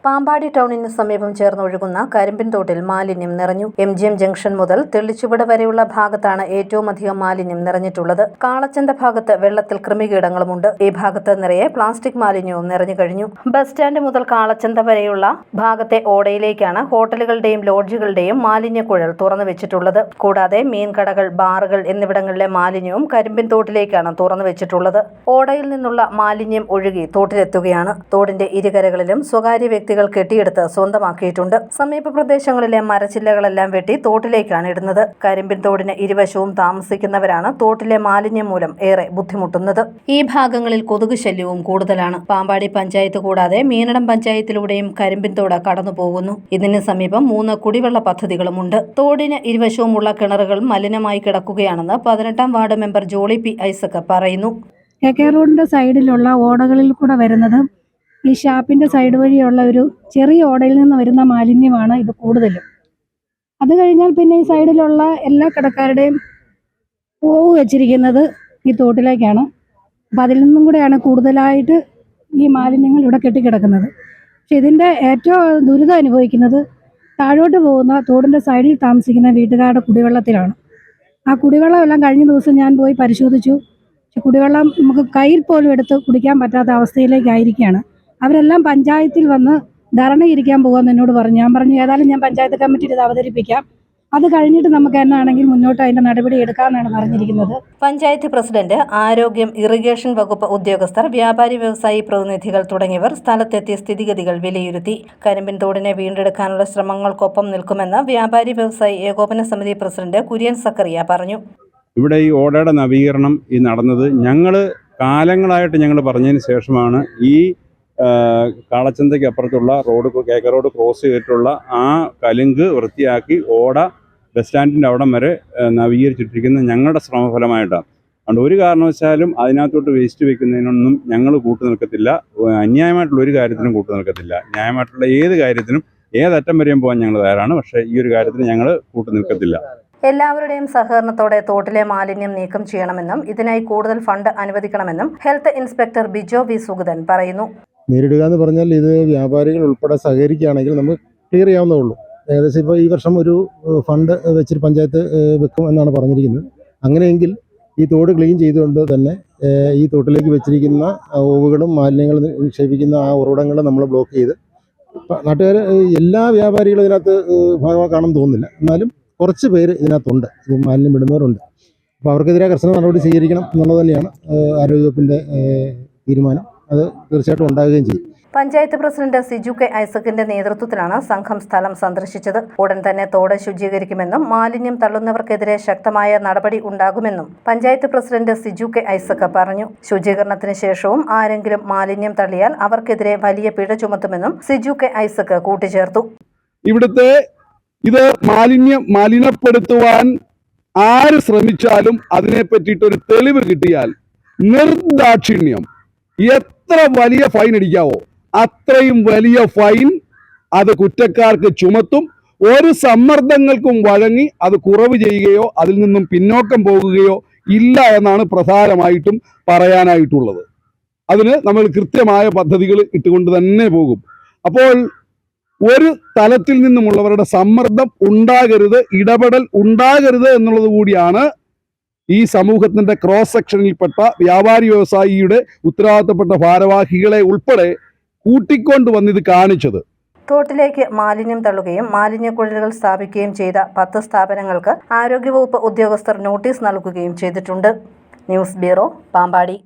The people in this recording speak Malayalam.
പാമ്പാടി ടൗണിന് സമീപം ചേർന്നൊഴുകുന്ന കരിമ്പിൻതോട്ടിൽ മാലിന്യം നിറഞ്ഞു. MGM ജംഗ്ഷൻ മുതൽ തെള്ളിച്ചുവട് വരെയുള്ള ഭാഗത്താണ് ഏറ്റവും അധികം മാലിന്യം നിറഞ്ഞിട്ടുള്ളത്. കാളച്ചന്ത ഭാഗത്ത് വെള്ളത്തിൽ കൃമികീടങ്ങളുമുണ്ട്. ഈ ഭാഗത്ത് നിറയെ പ്ലാസ്റ്റിക് മാലിന്യവും നിറഞ്ഞു കഴിഞ്ഞു. ബസ് സ്റ്റാൻഡ് മുതൽ കാളച്ചന്ത വരെയുള്ള ഭാഗത്തെ ഓടയിലേക്കാണ് ഹോട്ടലുകളുടെയും ലോഡ്ജുകളുടെയും മാലിന്യക്കുഴൽ തുറന്നു വെച്ചിട്ടുള്ളത്. കൂടാതെ മീൻകടകൾ, ബാറുകൾ എന്നിവിടങ്ങളിലെ മാലിന്യവും കരിമ്പിൻതോട്ടിലേക്കാണ് തുറന്നു വെച്ചിട്ടുള്ളത്. ഓടയിൽ നിന്നുള്ള മാലിന്യം ഒഴുകി തോട്ടിലെത്തുകയാണ്. തോടിന്റെ ഇരുകരകളിലും സ്വകാര്യ വ്യക്തികൾ കെട്ടിയെടുത്ത് സ്വന്തമാക്കിയിട്ടുണ്ട്. സമീപ പ്രദേശങ്ങളിലെ മരച്ചില്ലകളെല്ലാം വെട്ടി തോട്ടിലേക്കാണ് ഇടുന്നത്. കരിമ്പിൻതോടിന് ഇരുവശവും താമസിക്കുന്നവരാണ് തോട്ടിലെ മാലിന്യം മൂലം ഏറെ ബുദ്ധിമുട്ടുന്നത്. ഈ ഭാഗങ്ങളിൽ കൊതുക് ശല്യവും കൂടുതലാണ്. പാമ്പാടി പഞ്ചായത്ത് കൂടാതെ മീനടം പഞ്ചായത്തിലൂടെയും കരിമ്പിൻതോട് കടന്നു പോകുന്നു. ഇതിന് സമീപം 3 കുടിവെള്ള പദ്ധതികളുമുണ്ട്. തോടിന് ഇരുവശവുമുള്ള കിണറുകൾ മലിനമായി കിടക്കുകയാണെന്ന് 18ാം ward member Jolly P Isaac പറയുന്നു. KK റോഡിന്റെ സൈഡിലുള്ള ഓടകളിൽ കൂടെ വരുന്നത് ഈ ഷാപ്പിന്റെ സൈഡ് വഴിയുള്ള ഒരു ചെറിയ ഓടയിൽ നിന്ന് വരുന്ന മാലിന്യമാണ് ഇത് കൂടുതലും. അത് കഴിഞ്ഞാൽ പിന്നെ ഈ സൈഡിലുള്ള എല്ലാ കടക്കാരുടെയും പോവ് വെച്ചിരിക്കുന്നത് ഈ തോട്ടിലേക്കാണ്. അപ്പം അതിൽ നിന്നും കൂടെയാണ് കൂടുതലായിട്ട് ഈ മാലിന്യങ്ങൾ ഇവിടെ കെട്ടിക്കിടക്കുന്നത്. പക്ഷെ ഇതിൻ്റെ ഏറ്റവും ദുരിതം അനുഭവിക്കുന്നത് താഴോട്ട് പോകുന്ന തോടിൻ്റെ സൈഡിൽ താമസിക്കുന്ന വീട്ടുകാരുടെ കുടിവെള്ളത്തിലാണ്. ആ കുടിവെള്ളം എല്ലാം കഴിഞ്ഞ ദിവസം ഞാൻ പോയി പരിശോധിച്ചു. പക്ഷെ കുടിവെള്ളം നമുക്ക് കയ്യിൽ പോലും എടുത്ത് കുടിക്കാൻ പറ്റാത്ത അവസ്ഥയിലേക്കായിരിക്കുകയാണ്. അവരെല്ലാം പഞ്ചായത്തിൽ വന്ന് ധർണയിരിക്കാൻ പോകുമെന്ന് എന്നോട് പറഞ്ഞു. ഞാൻ പറഞ്ഞു ഏതായാലും ഞാൻ പഞ്ചായത്ത് കമ്മിറ്റിയിൽ ഇത് അവതരിപ്പിക്കാം, അത് കഴിഞ്ഞിട്ട് നമുക്ക് എന്നാണെങ്കിൽ മുന്നോട്ട് അതിന്റെ നടപടി എടുക്കാമെന്നാണ് പറഞ്ഞിരിക്കുന്നത്. പഞ്ചായത്ത് പ്രസിഡന്റ്, ആരോഗ്യം, ഇറിഗേഷൻ വകുപ്പ് ഉദ്യോഗസ്ഥർ, വ്യാപാരി വ്യവസായി പ്രതിനിധികൾ തുടങ്ങിയവർ സ്ഥലത്തെത്തി സ്ഥിതിഗതികൾ വിലയിരുത്തി. കരിമ്പിൻതോടിനെ വീണ്ടെടുക്കാനുള്ള ശ്രമങ്ങൾക്കൊപ്പം നിൽക്കുമെന്ന് വ്യാപാരി വ്യവസായി ഏകോപന സമിതി പ്രസിഡന്റ് കുര്യൻ സക്കറിയ പറഞ്ഞു. ഇവിടെ ഈ ഓടയുടെ നവീകരണം നടന്നത് കാലങ്ങളായിട്ട് ഞങ്ങൾ പറഞ്ഞതിന് ശേഷമാണ് ഈ കാളച്ചന്തയ്ക്ക് അപ്പുറത്തുള്ള KK റോഡ് ക്രോസ് ചെയ്തിട്ടുള്ള ആ കലുങ്ക് വൃത്തിയാക്കി ഓട ബസ് സ്റ്റാൻഡിൻ്റെ അവിടം വരെ നവീകരിച്ചിട്ടിരിക്കുന്നത് ഞങ്ങളുടെ ശ്രമഫലമായിട്ടാണ്. അതുകൊണ്ട് ഒരു കാരണവശാലും അതിനകത്തോട്ട് വേസ്റ്റ് വെക്കുന്നതിനൊന്നും ഞങ്ങൾ കൂട്ടു നിൽക്കത്തില്ല. അന്യായമായിട്ടുള്ള ഒരു കാര്യത്തിനും കൂട്ടു നിൽക്കത്തില്ല. ന്യായമായിട്ടുള്ള ഏത് കാര്യത്തിനും ഏതറ്റം വരെയും പോകാൻ ഞങ്ങൾ തയ്യാറാണ്. പക്ഷേ ഈ ഒരു കാര്യത്തിന് ഞങ്ങൾ കൂട്ടു നിൽക്കത്തില്ല. എല്ലാവരുടെയും സഹകരണത്തോടെ തോട്ടിലെ മാലിന്യം നീക്കം ചെയ്യണമെന്നും ഇതിനായി കൂടുതൽ ഫണ്ട് അനുവദിക്കണമെന്നും health inspector Bijo V Sugathan പറയുന്നു. നേരിടുക എന്ന് പറഞ്ഞാൽ ഇത് വ്യാപാരികൾ ഉൾപ്പെടെ സഹകരിക്കുകയാണെങ്കിൽ നമുക്ക് ക്ലിയർ ചെയ്യാവുന്നേ ഉള്ളൂ. ഏകദേശം ഇപ്പോൾ ഈ വർഷം ഒരു ഫണ്ട് വെച്ചിട്ട് പഞ്ചായത്ത് വെക്കും എന്നാണ് പറഞ്ഞിരിക്കുന്നത്. അങ്ങനെയെങ്കിൽ ഈ തോട് ക്ലീൻ ചെയ്തുകൊണ്ട് തന്നെ ഈ തോട്ടിലേക്ക് വെച്ചിരിക്കുന്ന ഓവുകളും മാലിന്യങ്ങളും നിക്ഷേപിക്കുന്ന ആ ഉറവിടങ്ങളും നമ്മൾ ബ്ലോക്ക് ചെയ്ത്, നാട്ടുകാർ എല്ലാ വ്യാപാരികളും ഇതിനകത്ത് ഭാഗമാക്കാണെന്ന് തോന്നുന്നില്ല, എന്നാലും കുറച്ച് പേര് ഇതിനകത്തുണ്ട്, ഇത് മാലിന്യം ഇടുന്നവരുണ്ട്. അപ്പോൾ അവർക്കെതിരെ കർശന നടപടി സ്വീകരിക്കണം എന്നുള്ളത് തന്നെയാണ് ആരോഗ്യവകുപ്പിൻ്റെ തീരുമാനം. അത് തീർച്ചയായിട്ടും ഉണ്ടാകുകയും ചെയ്യും. പഞ്ചായത്ത് പ്രസിഡന്റ് സിജു കെ ഐസക്കിന്റെ നേതൃത്വത്തിലാണ് സംഘം സ്ഥലം സന്ദർശിച്ചത്. ഉടൻ തന്നെ തോട് ശുചീകരിക്കുമെന്നും മാലിന്യം തള്ളുന്നവർക്കെതിരെ ശക്തമായ നടപടി ഉണ്ടാകുമെന്നും പഞ്ചായത്ത് പ്രസിഡന്റ് സിജു കെ ഐസക് പറഞ്ഞു. ശുചീകരണത്തിന് ശേഷവും ആരെങ്കിലും മാലിന്യം തള്ളിയാൽ അവർക്കെതിരെ വലിയ പിഴ ചുമത്തുമെന്നും സിജു കെ ഐസക് കൂട്ടിച്ചേർത്തു. ഇവിടുത്തെ ഇത് മലിനപ്പെടുത്തുവാൻ ആര് ശ്രമിച്ചാലും അതിനെ പറ്റിയിട്ടൊരു തെളിവ് കിട്ടിയാൽ നിർദാക്ഷിണ്യം എത്ര വലിയ ഫൈൻ അടിക്കാവോ അത്രയും വലിയ ഫൈൻ അത് കുറ്റക്കാർക്ക് ചുമത്തും. ഒരു സമ്മർദ്ദങ്ങൾക്കും വഴങ്ങി അത് കുറവ് ചെയ്യുകയോ അതിൽ നിന്നും പിന്നോക്കം പോകുകയോ ഇല്ല എന്നാണ് പ്രധാനമായിട്ടും പറയാനായിട്ടുള്ളത്. അതിന് നമ്മൾ കൃത്യമായ പദ്ധതികൾ ഇട്ടുകൊണ്ട് തന്നെ പോകും. അപ്പോൾ ഒരു തലത്തിൽ നിന്നുമുള്ളവരുടെ സമ്മർദ്ദം ഉണ്ടാകരുത്, ഇടപെടൽ ഉണ്ടാകരുത് എന്നുള്ളത് കൂടിയാണ് ഈ സമൂഹത്തിന്റെ ക്രോസ് സെക്ഷനിൽപ്പെട്ട വ്യാപാരി വ്യവസായിയുടെ ഉത്തരവാദിത്തപ്പെട്ട ഭാരവാഹികളെ ഉൾപ്പെടെ കൂട്ടിക്കൊണ്ടുവന്നിത് കാണിച്ചത്. തോട്ടിലേക്ക് മാലിന്യം തള്ളുകയും മാലിന്യക്കുഴലുകൾ സ്ഥാപിക്കുകയും ചെയ്ത 10 സ്ഥാപനങ്ങൾക്ക് ആരോഗ്യവകുപ്പ് ഉദ്യോഗസ്ഥർ നോട്ടീസ് നൽകുകയും ചെയ്തിട്ടുണ്ട്. News bureau, Pampady.